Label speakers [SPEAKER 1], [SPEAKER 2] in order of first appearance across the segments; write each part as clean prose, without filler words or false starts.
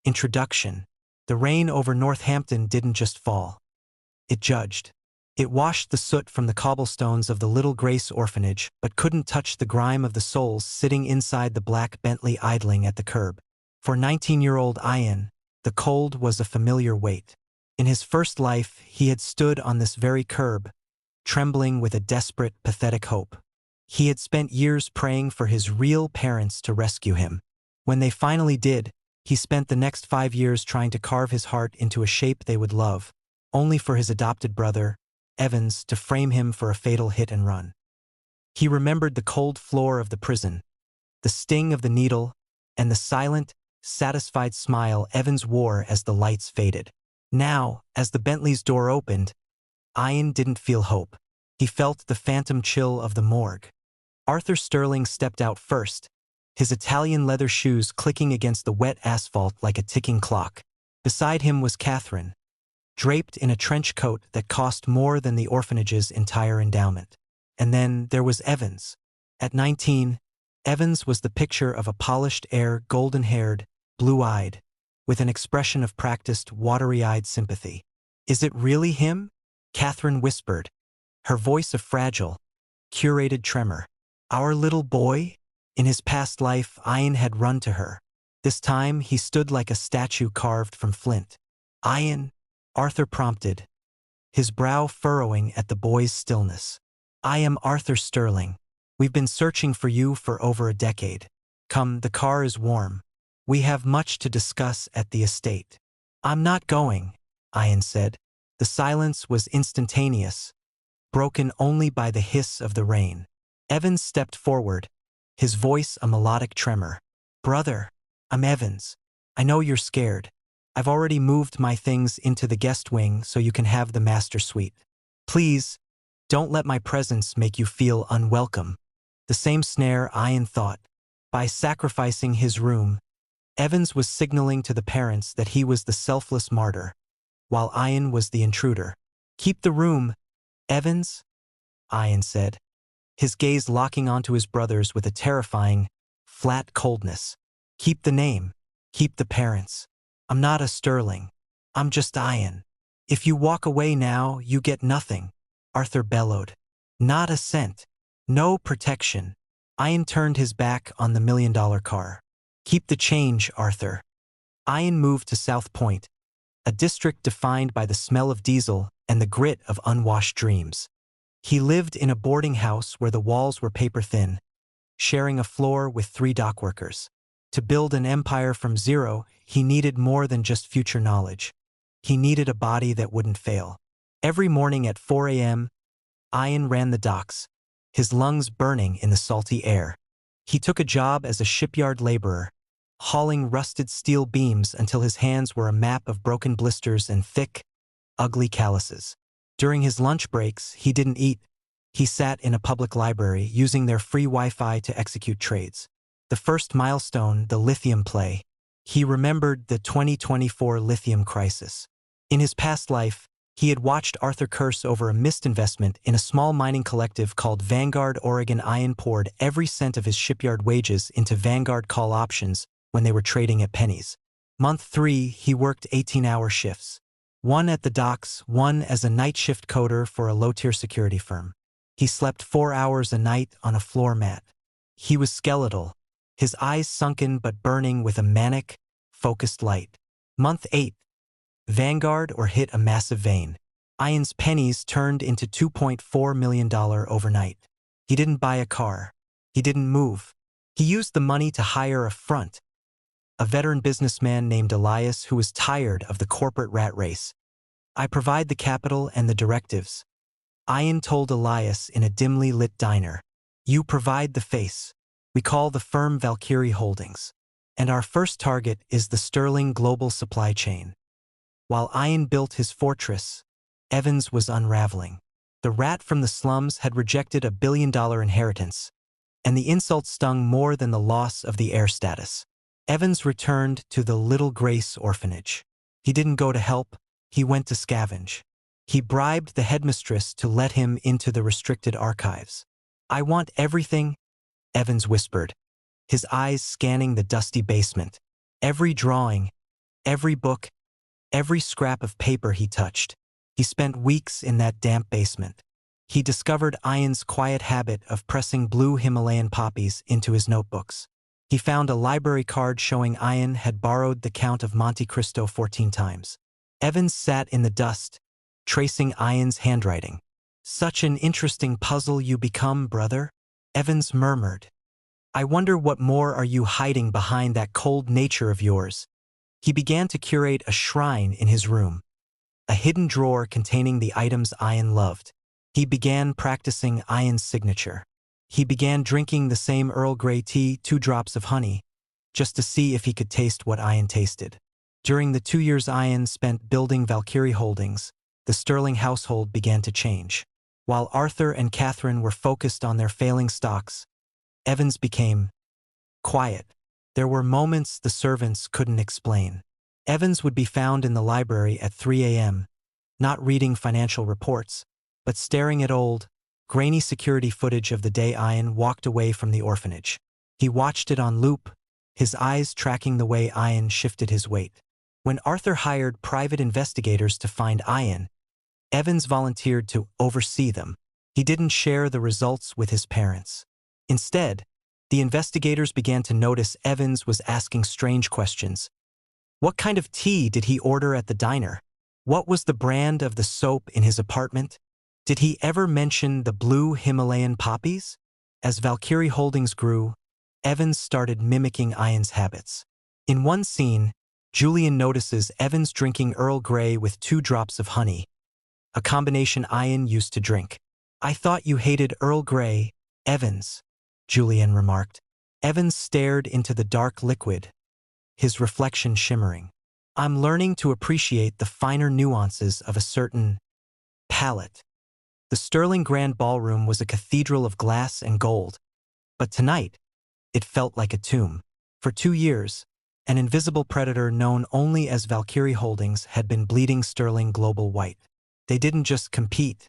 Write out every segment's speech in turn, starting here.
[SPEAKER 1] Introduction. The rain over Northampton didn't just fall. It judged. It washed the soot from the cobblestones of the Little Grace orphanage, but couldn't touch the grime of the souls sitting inside the black Bentley idling at the curb. For 19-year-old Ayin, the cold was a familiar weight. In his first life, he had stood on this very curb, trembling with a desperate, pathetic hope. He had spent years praying for his real parents to rescue him. When they finally did, he spent the next 5 years trying to carve his heart into a shape they would love, only for his adopted brother, Evans, to frame him for a fatal hit and run. He remembered the cold floor of the prison, the sting of the needle, and the silent, satisfied smile Evans wore as the lights faded. Now, as the Bentley's door opened, Ayin didn't feel hope. He felt the phantom chill of the morgue. Arthur Sterling stepped out first, his Italian leather shoes clicking against the wet asphalt like a ticking clock. Beside him was Catherine, draped in a trench coat that cost more than the orphanage's entire endowment. And then there was Evans. At 19, Evans was the picture of a polished heir, golden-haired, blue-eyed, with an expression of practiced, watery-eyed sympathy. "Is it really him?" Catherine whispered, her voice a fragile, curated tremor. "Our little boy?" In his past life, Ayin had run to her. This time, he stood like a statue carved from flint. "Ayin," Arthur prompted, his brow furrowing at the boy's stillness. "I am Arthur Sterling. We've been searching for you for over a decade. Come, the car is warm. We have much to discuss at the estate." "I'm not going," Ayin said. The silence was instantaneous, broken only by the hiss of the rain. Evans stepped forward, his voice a melodic tremor. "Brother, I'm Evans. I know you're scared. I've already moved my things into the guest wing so you can have the master suite. Please, don't let my presence make you feel unwelcome." The same snare, Ayin thought. By sacrificing his room, Evans was signaling to the parents that he was the selfless martyr, while Ayin was the intruder. "Keep the room, Evans," Ayin said, his gaze locking onto his brother's with a terrifying, flat coldness. "Keep the name. Keep the parents. I'm not a Sterling. I'm just Ayin. If you walk away now, you get nothing," Arthur bellowed. "Not a cent. No protection." Ayin turned his back on the million-dollar car. "Keep the change, Arthur." Ayin moved to South Point, a district defined by the smell of diesel and the grit of unwashed dreams. He lived in a boarding house where the walls were paper-thin, sharing a floor with 3 dockworkers. To build an empire from zero, he needed more than just future knowledge. He needed a body that wouldn't fail. Every morning at 4 a.m., Ayin ran the docks, his lungs burning in the salty air. He took a job as a shipyard laborer, hauling rusted steel beams until his hands were a map of broken blisters and thick, ugly calluses. During his lunch breaks, he didn't eat. He sat in a public library, using their free Wi-Fi to execute trades. The first milestone, the lithium play. He remembered the 2024 lithium crisis. In his past life, he had watched Arthur curse over a missed investment in a small mining collective called Vanguard Oregon. Ayin poured every cent of his shipyard wages into Vanguard call options when they were trading at pennies. Month 3, he worked 18-hour shifts. One at the docks, one as a night shift coder for a low-tier security firm. He slept 4 hours a night on a floor mat. He was skeletal, his eyes sunken but burning with a manic, focused light. Month 8. Vanguard hit a massive vein. Ayin's pennies turned into $2.4 million overnight. He didn't buy a car. He didn't move. He used the money to hire a front, a veteran businessman named Elias who was tired of the corporate rat race. "I provide the capital and the directives," Ayin told Elias in a dimly lit diner. "You provide the face. We call the firm Valkyrie Holdings. And our first target is the Sterling global supply chain." While Ayin built his fortress, Evans was unraveling. The rat from the slums had rejected a billion-dollar inheritance, and the insult stung more than the loss of the heir status. Evans returned to the Little Grace orphanage. He didn't go to help, he went to scavenge. He bribed the headmistress to let him into the restricted archives. "I want everything," Evans whispered, his eyes scanning the dusty basement. "Every drawing, Every book, every scrap of paper he touched. He spent weeks in that damp basement. He discovered Ayin's quiet habit of pressing blue Himalayan poppies into his notebooks. He found a library card showing Ayin had borrowed the Count of Monte Cristo 14 times. Evans sat in the dust, tracing Ayin's handwriting. "Such an interesting puzzle you become, brother," Evans murmured. "I wonder what more are you hiding behind that cold nature of yours." He began to curate a shrine in his room, a hidden drawer containing the items Ayin loved. He began practicing Ayin's signature. He began drinking the same Earl Grey tea, 2 drops of honey, just to see if he could taste what Ayin tasted. During the 2 years Ayin spent building Valkyrie Holdings, the Sterling household began to change. While Arthur and Catherine were focused on their failing stocks, Evans became quiet. There were moments the servants couldn't explain. Evans would be found in the library at 3 a.m., not reading financial reports, but staring at old, grainy security footage of the day Ayin walked away from the orphanage. He watched it on loop, his eyes tracking the way Ayin shifted his weight. When Arthur hired private investigators to find Ayin, Evans volunteered to oversee them. He didn't share the results with his parents. Instead, the investigators began to notice Evans was asking strange questions. What kind of tea did he order at the diner? What was the brand of the soap in his apartment? Did he ever mention the blue Himalayan poppies? As Valkyrie Holdings grew, Evans started mimicking Ayin's habits. In one scene, Julian notices Evans drinking Earl Grey with 2 drops of honey, a combination Ayin used to drink. "I thought you hated Earl Grey, Evans," Julian remarked. Evans stared into the dark liquid, his reflection shimmering. "I'm learning to appreciate the finer nuances of a certain palate." The Sterling Grand Ballroom was a cathedral of glass and gold, but tonight, it felt like a tomb. For 2 years, an invisible predator known only as Valkyrie Holdings had been bleeding Sterling global white. They didn't just compete,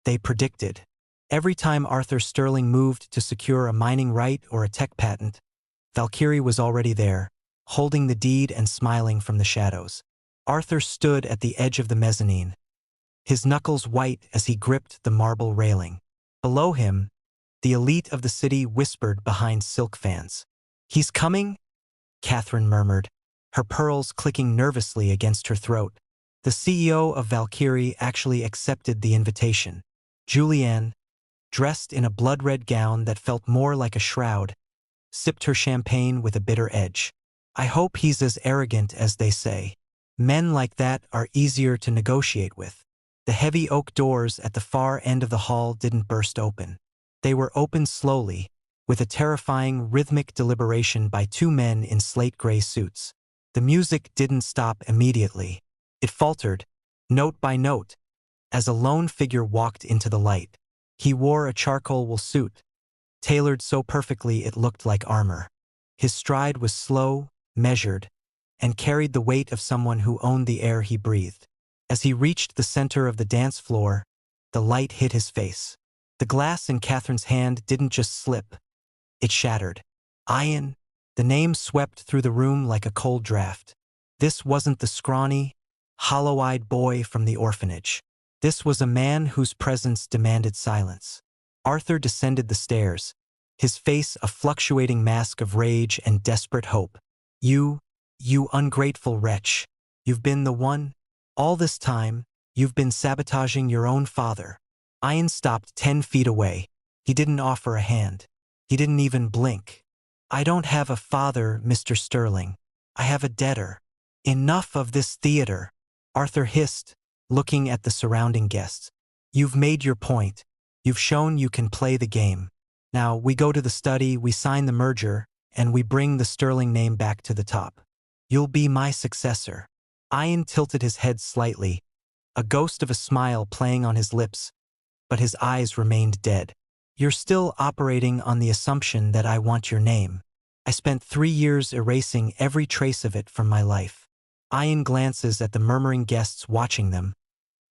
[SPEAKER 1] they predicted. Every time Arthur Sterling moved to secure a mining right or a tech patent, Valkyrie was already there, holding the deed and smiling from the shadows. Arthur stood at the edge of the mezzanine, his knuckles white as he gripped the marble railing. Below him, the elite of the city whispered behind silk fans. "He's coming?" Catherine murmured, her pearls clicking nervously against her throat. The CEO of Valkyrie actually accepted the invitation. Julianne, dressed in a blood-red gown that felt more like a shroud, sipped her champagne with a bitter edge. "I hope he's as arrogant as they say. Men like that are easier to negotiate with." The heavy oak doors at the far end of the hall didn't burst open. They were opened slowly, with a terrifying rhythmic deliberation by 2 men in slate-gray suits. The music didn't stop immediately. It faltered, note by note, as a lone figure walked into the light. He wore a charcoal wool suit, tailored so perfectly it looked like armor. His stride was slow, measured, and carried the weight of someone who owned the air he breathed. As he reached the center of the dance floor, the light hit his face. The glass in Catherine's hand didn't just slip, it shattered. "Ayin," the name swept through the room like a cold draft. This wasn't the scrawny, hollow-eyed boy from the orphanage. This was a man whose presence demanded silence. Arthur descended the stairs, his face a fluctuating mask of rage and desperate hope. You ungrateful wretch. You've been the one. All this time, you've been sabotaging your own father." Ayin stopped 10 feet away. He didn't offer a hand. He didn't even blink. "I don't have a father, Mr. Sterling. I have a debtor." "Enough of this theater," Arthur hissed, looking at the surrounding guests. "You've made your point. You've shown you can play the game. Now we go to the study, we sign the merger, and we bring the Sterling name back to the top. You'll be my successor." Ayin tilted his head slightly, a ghost of a smile playing on his lips, but his eyes remained dead. "You're still operating on the assumption that I want your name. I spent 3 years erasing every trace of it from my life." Ayin glances at the murmuring guests watching them.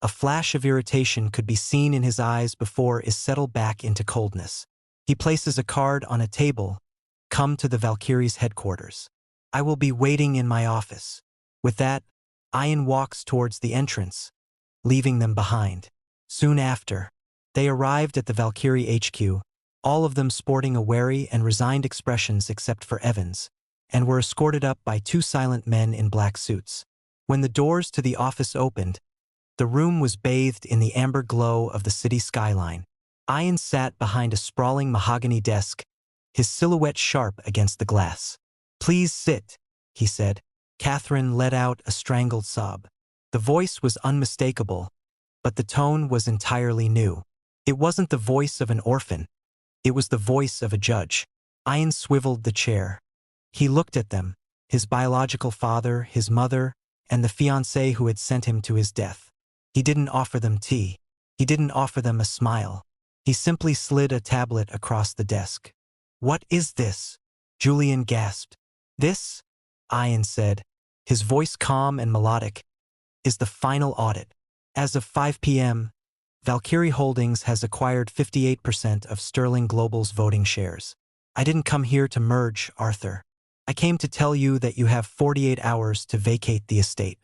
[SPEAKER 1] A flash of irritation could be seen in his eyes before it settled back into coldness. He places a card on a table. "Come to the Valkyrie's headquarters. I will be waiting in my office." With that, Ayin walks towards the entrance, leaving them behind. Soon after, they arrived at the Valkyrie HQ, all of them sporting a wary and resigned expressions except for Evans, and were escorted up by two silent men in black suits. When the doors to the office opened, the room was bathed in the amber glow of the city skyline. Ayin sat behind a sprawling mahogany desk, his silhouette sharp against the glass. "Please sit," he said. Catherine let out a strangled sob. The voice was unmistakable, but the tone was entirely new. It wasn't the voice of an orphan. It was the voice of a judge. Ayin swiveled the chair. He looked at them, his biological father, his mother, and the fiancée who had sent him to his death. He didn't offer them tea. He didn't offer them a smile. He simply slid a tablet across the desk. "What is this?" Julian gasped. "This," Ayin said, his voice calm and melodic, "is the final audit. As of 5 p.m., Valkyrie Holdings has acquired 58% of Sterling Global's voting shares. I didn't come here to merge, Arthur. I came to tell you that you have 48 hours to vacate the estate.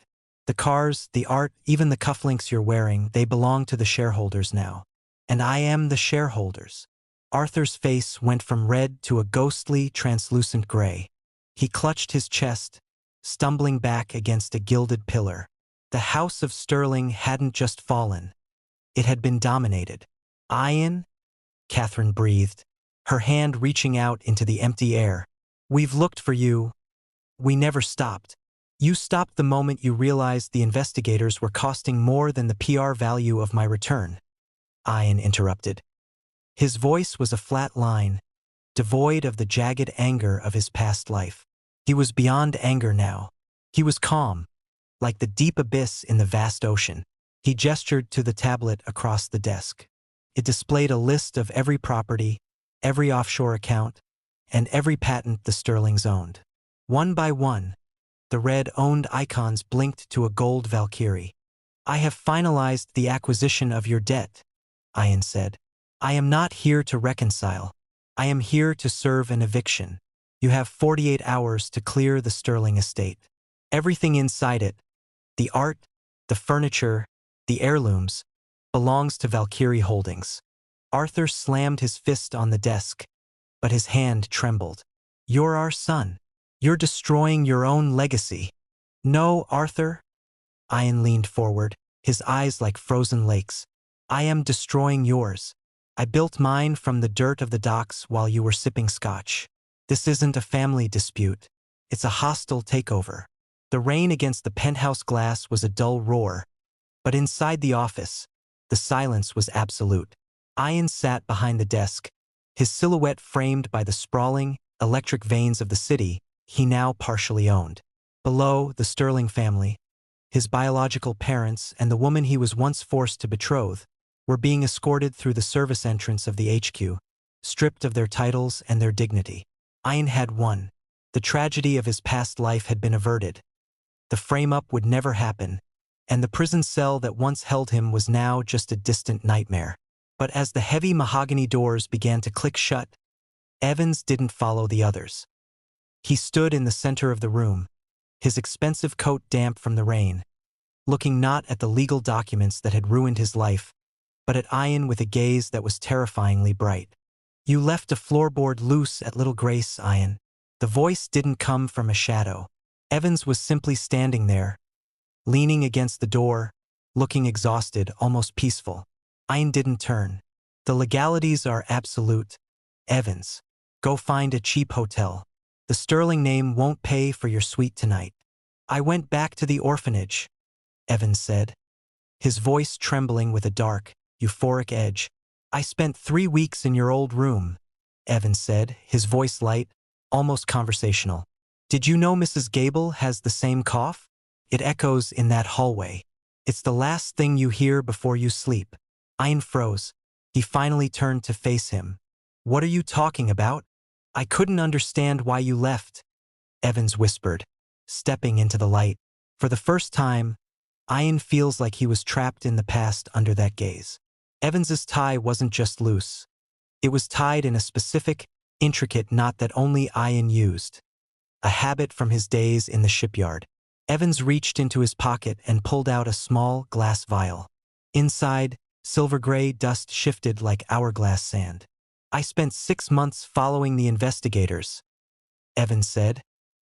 [SPEAKER 1] The cars, the art, even the cufflinks you're wearing, they belong to the shareholders now. And I am the shareholders." Arthur's face went from red to a ghostly, translucent gray. He clutched his chest, stumbling back against a gilded pillar. The House of Sterling hadn't just fallen. It had been dominated. "Ayin?" Catherine breathed, her hand reaching out into the empty air. "We've looked for you. We never stopped. You stopped the moment you realized the investigators were costing more than the PR value of my return," Ayin interrupted. His voice was a flat line, devoid of the jagged anger of his past life. He was beyond anger now. He was calm, like the deep abyss in the vast ocean. He gestured to the tablet across the desk. It displayed a list of every property, every offshore account, and every patent the Sterlings owned. One by one, the red-owned icons blinked to a gold Valkyrie. "I have finalized the acquisition of your debt," Ayin said. "I am not here to reconcile. I am here to serve an eviction. You have 48 hours to clear the Sterling estate. Everything inside it, the art, the furniture, the heirlooms, belongs to Valkyrie Holdings." Arthur slammed his fist on the desk, but his hand trembled. "You're our son. You're destroying your own legacy." "No, Arthur." Ayin leaned forward, his eyes like frozen lakes. "I am destroying yours. I built mine from the dirt of the docks while you were sipping scotch. This isn't a family dispute. It's a hostile takeover." The rain against the penthouse glass was a dull roar, but inside the office, the silence was absolute. Ayin sat behind the desk, his silhouette framed by the sprawling, electric veins of the city he now partially owned. Below, the Sterling family, his biological parents and the woman he was once forced to betroth, were being escorted through the service entrance of the HQ, stripped of their titles and their dignity. Ayin had won. The tragedy of his past life had been averted. The frame-up would never happen, and the prison cell that once held him was now just a distant nightmare. But as the heavy mahogany doors began to click shut, Evans didn't follow the others. He stood in the center of the room, his expensive coat damp from the rain, looking not at the legal documents that had ruined his life, but at Ayin with a gaze that was terrifyingly bright. "You left a floorboard loose at Little Grace, Ayin." The voice didn't come from a shadow. Evans was simply standing there, leaning against the door, looking exhausted, almost peaceful. Ayin didn't turn. "The legalities are absolute. Evans, go find a cheap hotel. The Sterling name won't pay for your suite tonight." "I went back to the orphanage," Evans said, his voice trembling with a dark, euphoric edge. "I spent 3 weeks in your old room," Evans said, his voice light, almost conversational. "Did you know Mrs. Gable has the same cough? It echoes in that hallway. It's the last thing you hear before you sleep." Ayin froze. He finally turned to face him. "What are you talking about? I couldn't understand why you left," Evans whispered, stepping into the light. For the first time, Ayin feels like he was trapped in the past under that gaze. Evans's tie wasn't just loose. It was tied in a specific, intricate knot that only Ayin used, a habit from his days in the shipyard. Evans reached into his pocket and pulled out a small glass vial. Inside, silver-gray dust shifted like hourglass sand. I spent 6 months following the investigators, Evans said,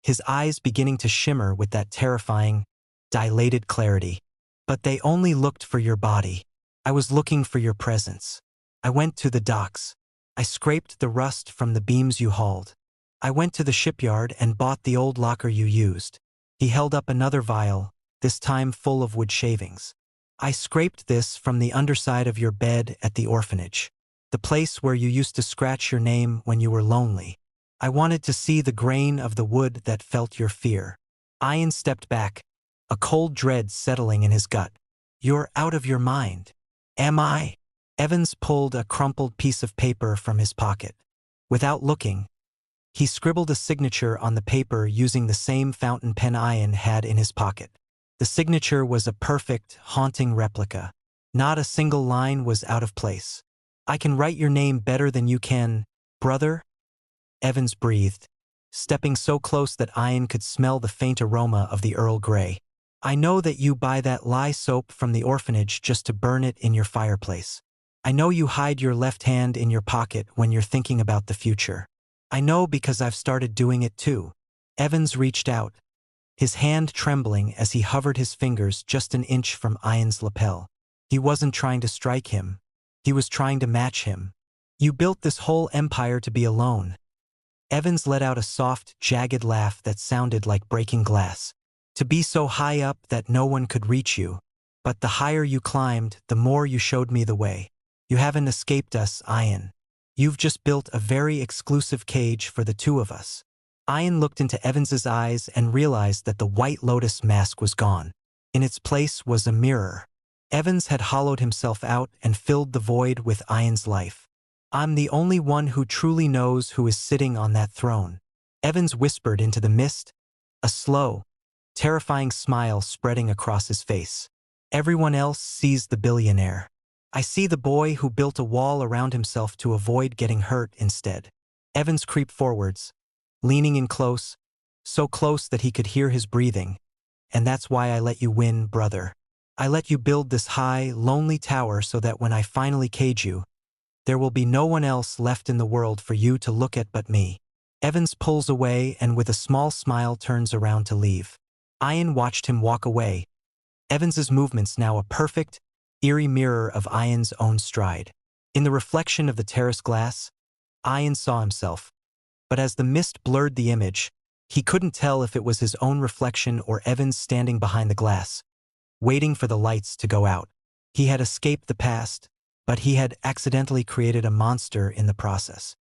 [SPEAKER 1] his eyes beginning to shimmer with that terrifying, dilated clarity. But they only looked for your body. I was looking for your presence. I went to the docks. I scraped the rust from the beams you hauled. I went to the shipyard and bought the old locker you used. He held up another vial, this time full of wood shavings. I scraped this from the underside of your bed at the orphanage, the place where you used to scratch your name when you were lonely. I wanted to see the grain of the wood that felt your fear. Ayin stepped back, a cold dread settling in his gut. You're out of your mind. Am I? Evans pulled a crumpled piece of paper from his pocket. Without looking, he scribbled a signature on the paper using the same fountain pen Ayin had in his pocket. The signature was a perfect, haunting replica. Not a single line was out of place. I can write your name better than you can, brother? Evans breathed, stepping so close that Ayin could smell the faint aroma of the Earl Grey. I know that you buy that lye soap from the orphanage just to burn it in your fireplace. I know you hide your left hand in your pocket when you're thinking about the future. I know because I've started doing it too. Evans reached out, his hand trembling as he hovered his fingers just an inch from Ayin's lapel. He wasn't trying to strike him. He was trying to match him. You built this whole empire to be alone. Evans let out a soft, jagged laugh that sounded like breaking glass. To be so high up that no one could reach you. But the higher you climbed, the more you showed me the way. You haven't escaped us, Ayin. You've just built a very exclusive cage for the two of us. Ayin looked into Evans's eyes and realized that the White Lotus mask was gone. In its place was a mirror. Evans had hollowed himself out and filled the void with Ayin's life. I'm the only one who truly knows who is sitting on that throne. Evans whispered into the mist, a slow, terrifying smile spreading across his face. Everyone else sees the billionaire. I see the boy who built a wall around himself to avoid getting hurt instead. Evans creeped forwards, leaning in close, so close that he could hear his breathing. And that's why I let you win, brother. I let you build this high, lonely tower so that when I finally cage you, there will be no one else left in the world for you to look at but me. Evans pulls away and with a small smile turns around to leave. Ayin watched him walk away, Evans's movements now a perfect, eerie mirror of Ayin's own stride. In the reflection of the terrace glass, Ayin saw himself, but as the mist blurred the image, he couldn't tell if it was his own reflection or Evans standing behind the glass, waiting for the lights to go out. He had escaped the past, but he had accidentally created a monster in the process.